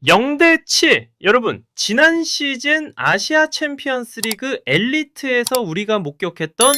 0대 7. 여러분, 지난 시즌 아시아 챔피언스 리그 엘리트에서 우리가 목격했던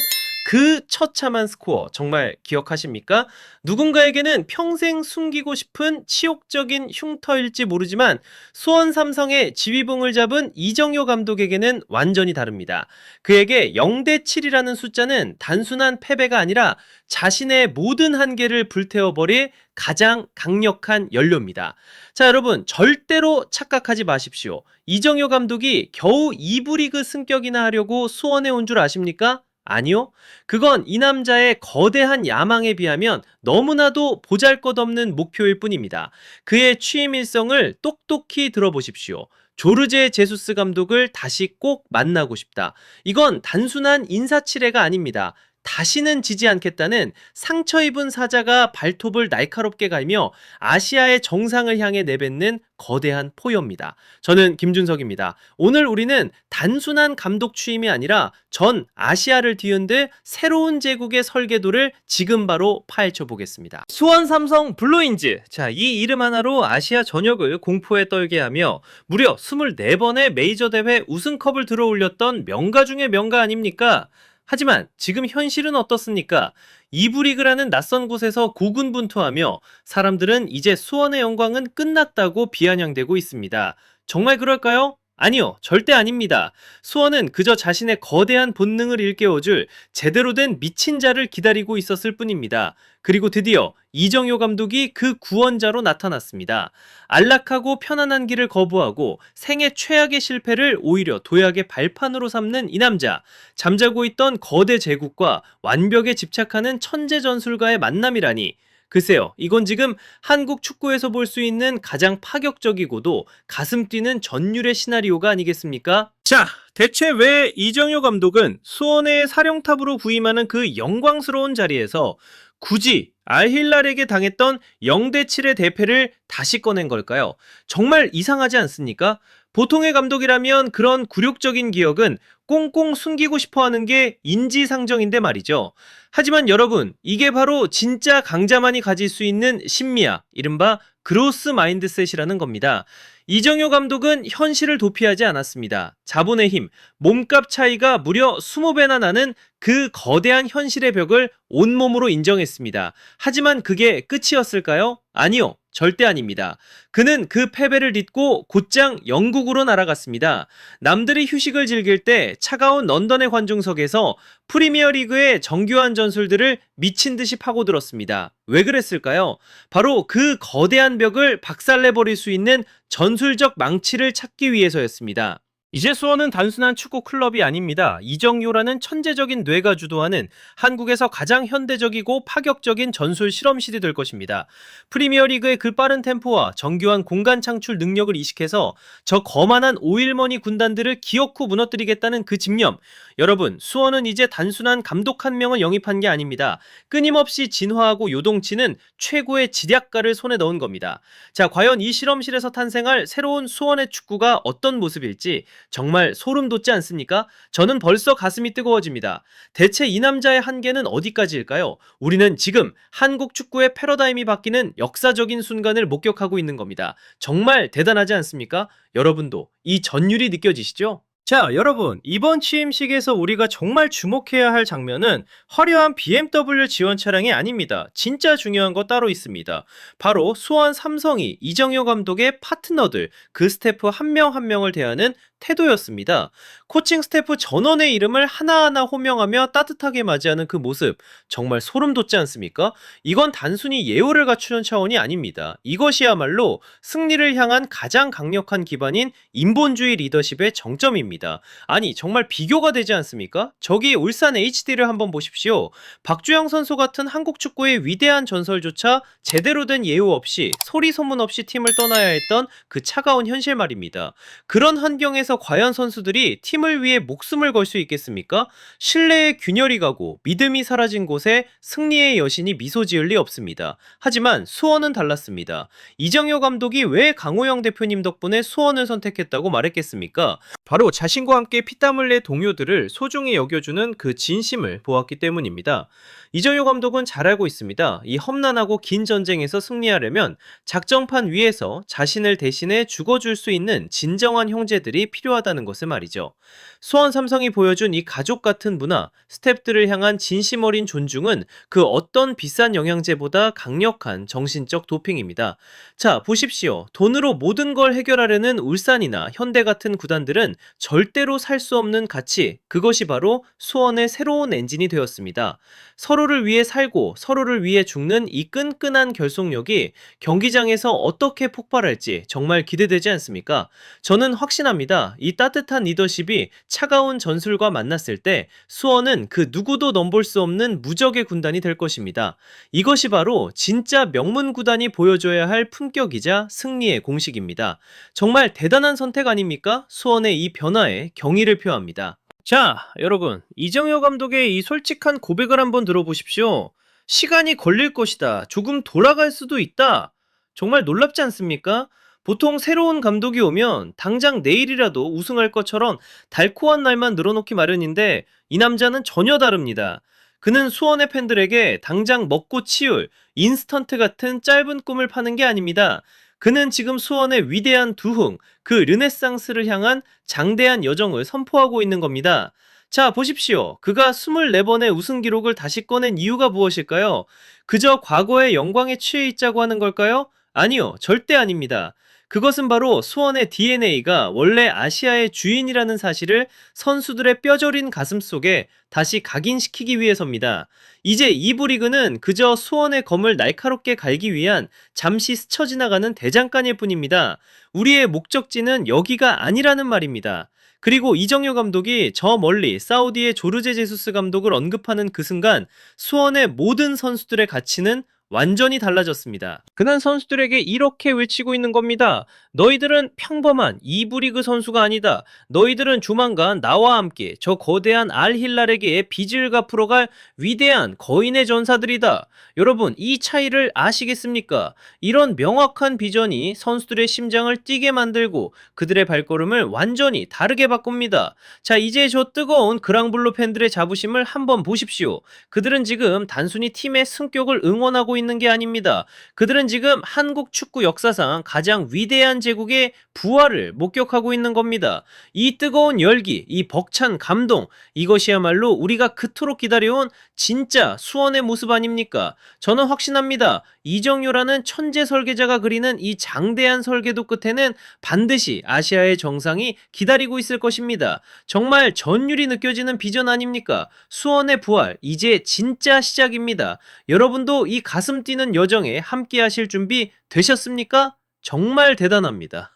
그 처참한 스코어 정말 기억하십니까? 누군가에게는 평생 숨기고 싶은 치욕적인 흉터일지 모르지만 수원 삼성의 지휘봉을 잡은 이정효 감독에게는 완전히 다릅니다. 그에게 0대 7이라는 숫자는 단순한 패배가 아니라 자신의 모든 한계를 불태워버릴 가장 강력한 연료입니다. 자, 여러분, 절대로 착각하지 마십시오. 이정효 감독이 겨우 2부 리그 승격이나 하려고 수원에 온 줄 아십니까? 아니요. 그건 이 남자의 거대한 야망에 비하면 너무나도 보잘것없는 목표일 뿐입니다. 그의 취임 일성을 똑똑히 들어보십시오. 조르제 제수스 감독을 다시 꼭 만나고 싶다. 이건 단순한 인사치레가 아닙니다. 다시는 지지 않겠다는 상처 입은 사자가 발톱을 날카롭게 갈며 아시아의 정상을 향해 내뱉는 거대한 포효입니다. 저는 김준석입니다. 오늘 우리는 단순한 감독 취임이 아니라 전 아시아를 뒤흔들 새로운 제국의 설계도를 지금 바로 파헤쳐 보겠습니다. 수원 삼성 블루인즈. 자, 이 이름 하나로 아시아 전역을 공포에 떨게 하며 무려 24번의 메이저 대회 우승컵을 들어올렸던 명가 중의 명가 아닙니까? 하지만 지금 현실은 어떻습니까? 2부 리그라는 낯선 곳에서 고군분투하며 사람들은 이제 수원의 영광은 끝났다고 비아냥대고 있습니다. 정말 그럴까요? 아니요, 절대 아닙니다. 수원은 그저 자신의 거대한 본능을 일깨워줄 제대로 된 미친 자를 기다리고 있었을 뿐입니다. 그리고 드디어 이정효 감독이 그 구원자로 나타났습니다. 안락하고 편안한 길을 거부하고 생애 최악의 실패를 오히려 도약의 발판으로 삼는 이 남자. 잠자고 있던 거대 제국과 완벽에 집착하는 천재 전술가의 만남이라니. 글쎄요, 이건 지금 한국 축구에서 볼 수 있는 가장 파격적이고도 가슴 뛰는 전율의 시나리오가 아니겠습니까? 자, 대체 왜 이정효 감독은 수원의 사령탑으로 부임하는 그 영광스러운 자리에서 굳이 알힐랄에게 당했던 0대 7의 대패를 다시 꺼낸 걸까요? 정말 이상하지 않습니까? 보통의 감독이라면 그런 굴욕적인 기억은 꽁꽁 숨기고 싶어 하는 게 인지상정인데 말이죠. 하지만 여러분, 이게 바로 진짜 강자만이 가질 수 있는 심리학, 이른바 그로스 마인드셋이라는 겁니다. 이정효 감독은 현실을 도피하지 않았습니다. 자본의 힘, 몸값 차이가 무려 20배나 나는 그 거대한 현실의 벽을 온몸으로 인정했습니다. 하지만 그게 끝이었을까요? 아니요. 절대 아닙니다. 그는 그 패배를 딛고 곧장 영국으로 날아갔습니다. 남들이 휴식을 즐길 때 차가운 런던의 관중석에서 프리미어리그의 정교한 전술들을 미친 듯이 파고들었습니다. 왜 그랬을까요? 바로 그 거대한 벽을 박살내버릴 수 있는 전술적 망치를 찾기 위해서였습니다. 이제 수원은 단순한 축구 클럽이 아닙니다. 이정효라는 천재적인 뇌가 주도하는 한국에서 가장 현대적이고 파격적인 전술 실험실이 될 것입니다. 프리미어리그의 그 빠른 템포와 정교한 공간 창출 능력을 이식해서 저 거만한 오일머니 군단들을 기어코 무너뜨리겠다는 그 집념. 여러분, 수원은 이제 단순한 감독 한 명을 영입한 게 아닙니다. 끊임없이 진화하고 요동치는 최고의 지략가를 손에 넣은 겁니다. 자, 과연 이 실험실에서 탄생할 새로운 수원의 축구가 어떤 모습일지 정말 소름 돋지 않습니까? 저는 벌써 가슴이 뜨거워집니다. 대체 이 남자의 한계는 어디까지일까요? 우리는 지금 한국 축구의 패러다임이 바뀌는 역사적인 순간을 목격하고 있는 겁니다. 정말 대단하지 않습니까? 여러분도 이 전율이 느껴지시죠? 자, 여러분, 이번 취임식에서 우리가 정말 주목해야 할 장면은 화려한 BMW 지원 차량이 아닙니다. 진짜 중요한 거 따로 있습니다. 바로 수원 삼성이 이정효 감독의 파트너들, 그 스태프 한 명 한 명을 대하는 태도였습니다. 코칭 스태프 전원의 이름을 하나하나 호명하며 따뜻하게 맞이하는 그 모습, 정말 소름 돋지 않습니까? 이건 단순히 예우를 갖추는 차원이 아닙니다. 이것이야말로 승리를 향한 가장 강력한 기반인 인본주의 리더십의 정점입니다. 아니, 정말 비교가 되지 않습니까? 저기 울산 HD를 한번 보십시오. 박주영 선수 같은 한국 축구의 위대한 전설조차 제대로 된 예우 없이 소리 소문 없이 팀을 떠나야 했던 그 차가운 현실 말입니다. 그런 환경에서 과연 선수들이 팀을 위해 목숨을 걸 수 있겠습니까? 신뢰의 균열이 가고 믿음이 사라진 곳에 승리의 여신이 미소 지을 리 없습니다. 하지만 수원은 달랐습니다. 이정효 감독이 왜 강호영 대표님 덕분에 수원을 선택했다고 말했겠습니까? 바로 자신 자신과 함께 피땀 흘린 동료들을 소중히 여겨주는 그 진심을 보았기 때문입니다. 이정효 감독은 잘 알고 있습니다. 이 험난하고 긴 전쟁에서 승리하려면 작전판 위에서 자신을 대신해 죽어줄 수 있는 진정한 형제들이 필요하다는 것을 말이죠. 수원 삼성이 보여준 이 가족 같은 문화, 스태프들을 향한 진심 어린 존중은 그 어떤 비싼 영양제보다 강력한 정신적 도핑입니다. 자, 보십시오. 돈으로 모든 걸 해결하려는 울산이나 현대 같은 구단들은 절대로 살 수 없는 가치, 그것이 바로 수원의 새로운 엔진이 되었습니다. 서로를 위해 살고 서로를 위해 죽는 이 끈끈한 결속력이 경기장에서 어떻게 폭발할지 정말 기대되지 않습니까? 저는 확신합니다. 이 따뜻한 리더십이 차가운 전술과 만났을 때 수원은 그 누구도 넘볼 수 없는 무적의 군단이 될 것입니다. 이것이 바로 진짜 명문 구단이 보여줘야 할 품격이자 승리의 공식입니다. 정말 대단한 선택 아닙니까? 수원의 이 변화에 경의를 표합니다. 자, 여러분, 이정효 감독의 이 솔직한 고백을 한번 들어보십시오. 시간이 걸릴 것이다. 조금 돌아갈 수도 있다. 정말 놀랍지 않습니까? 보통 새로운 감독이 오면 당장 내일이라도 우승할 것처럼 달코한 날만 늘어놓기 마련인데 이 남자는 전혀 다릅니다. 그는 수원의 팬들에게 당장 먹고 치울 인스턴트 같은 짧은 꿈을 파는 게 아닙니다. 그는 지금 수원의 위대한 두흥, 그 르네상스를 향한 장대한 여정을 선포하고 있는 겁니다. 자, 보십시오. 그가 24번의 우승 기록을 다시 꺼낸 이유가 무엇일까요? 그저 과거의 영광에 취해 있자고 하는 걸까요? 아니요, 절대 아닙니다. 그것은 바로 수원의 DNA가 원래 아시아의 주인이라는 사실을 선수들의 뼈저린 가슴 속에 다시 각인시키기 위해서입니다. 이제 2부 리그는 그저 수원의 검을 날카롭게 갈기 위한 잠시 스쳐 지나가는 대장간일 뿐입니다. 우리의 목적지는 여기가 아니라는 말입니다. 그리고 이정효 감독이 저 멀리 사우디의 조르제 제수스 감독을 언급하는 그 순간 수원의 모든 선수들의 가치는 완전히 달라졌습니다. 그는 선수들에게 이렇게 외치고 있는 겁니다. 너희들은 평범한 2부 리그 선수가 아니다. 너희들은 조만간 나와 함께 저 거대한 알힐랄에게 빚을 갚으러 갈 위대한 거인의 전사들이다. 여러분, 이 차이를 아시겠습니까? 이런 명확한 비전이 선수들의 심장을 뛰게 만들고 그들의 발걸음을 완전히 다르게 바꿉니다. 자, 이제 저 뜨거운 그랑블루 팬들의 자부심을 한번 보십시오. 그들은 지금 단순히 팀의 승격을 응원하고 있는 게 아닙니다. 그들은 지금 한국 축구 역사상 가장 위대한 제국의 부활을 목격하고 있는 겁니다. 이 뜨거운 열기, 이 벅찬 감동, 이것이야말로 우리가 그토록 기다려온 진짜 수원의 모습 아닙니까? 저는 확신합니다. 이정효라는 천재 설계자가 그리는 이 장대한 설계도 끝에는 반드시 아시아의 정상이 기다리고 있을 것입니다. 정말 전율이 느껴지는 비전 아닙니까? 수원의 부활, 이제 진짜 시작입니다. 여러분도 이 가슴 뛰는 여정에 함께 하실 준비 되셨습니까? 정말 대단합니다.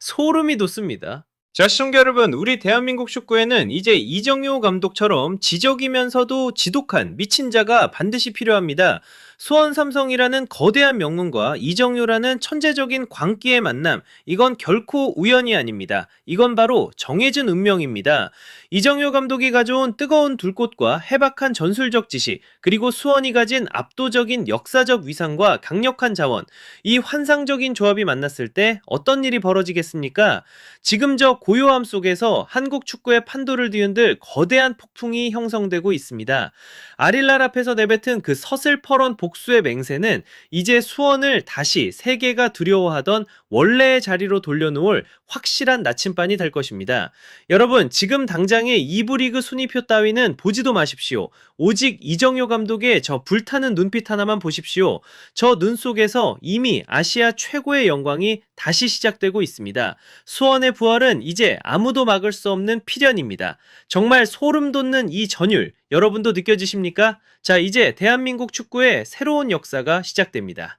소름이 돋습니다. 자, 시청자 여러분, 우리 대한민국 축구에는 이제 이정효 감독처럼 지적이면서도 지독한 미친 자가 반드시 필요합니다. 수원 삼성이라는 거대한 명문과 이정효라는 천재적인 광기의 만남, 이건 결코 우연이 아닙니다. 이건 바로 정해진 운명입니다. 이정효 감독이 가져온 뜨거운 둘꽃과 해박한 전술적 지식, 그리고 수원이 가진 압도적인 역사적 위상과 강력한 자원, 이 환상적인 조합이 만났을 때 어떤 일이 벌어지겠습니까? 지금 저 고요함 속에서 한국 축구의 판도를 뒤흔들 거대한 폭풍이 형성되고 있습니다. 아릴랄 앞에서 내뱉은 그 서슬퍼런 복수의 맹세는 이제 수원을 다시 세계가 두려워하던 원래의 자리로 돌려놓을 확실한 나침반이 될 것입니다. 여러분, 지금 당장의 2부 리그 순위표 따위는 보지도 마십시오. 오직 이정효 감독의 저 불타는 눈빛 하나만 보십시오. 저 눈 속에서 이미 아시아 최고의 영광이 다시 시작되고 있습니다. 수원의 부활은 이제 아무도 막을 수 없는 필연입니다. 정말 소름 돋는 이 전율, 여러분도 느껴지십니까? 자, 이제 대한민국 축구의 새로운 역사가 시작됩니다.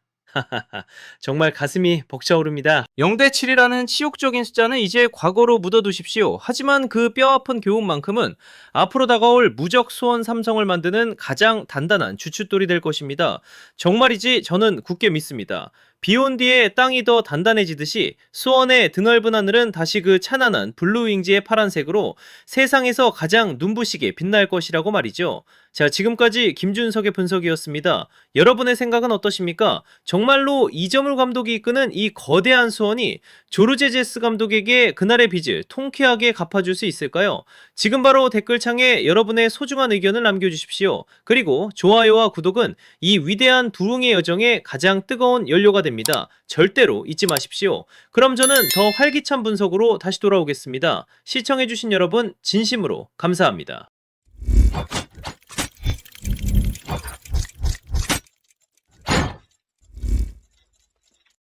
정말 가슴이 벅차오릅니다. 0대7이라는 치욕적인 숫자는 이제 과거로 묻어두십시오. 하지만 그 뼈아픈 교훈만큼은 앞으로 다가올 무적 수원 삼성을 만드는 가장 단단한 주춧돌이 될 것입니다. 정말이지 저는 굳게 믿습니다. 비온 뒤에 땅이 더 단단해지듯이 수원의 드넓은 하늘은 다시 그 찬란한 블루윙즈의 파란색으로 세상에서 가장 눈부시게 빛날 것이라고 말이죠. 자, 지금까지 김준석의 분석이었습니다. 여러분의 생각은 어떠십니까? 정말로 이정울 감독이 이끄는 이 거대한 수원이 조르제 제스 감독에게 그날의 빚을 통쾌하게 갚아줄 수 있을까요? 지금 바로 댓글창에 여러분의 소중한 의견을 남겨주십시오. 그리고 좋아요와 구독은 이 위대한 부흥의 여정에 가장 뜨거운 연료가 됩니다. 절대로 잊지 마십시오. 그럼 저는 더 활기찬 분석으로 다시 돌아오겠습니다. 시청해주신 여러분 진심으로 감사합니다.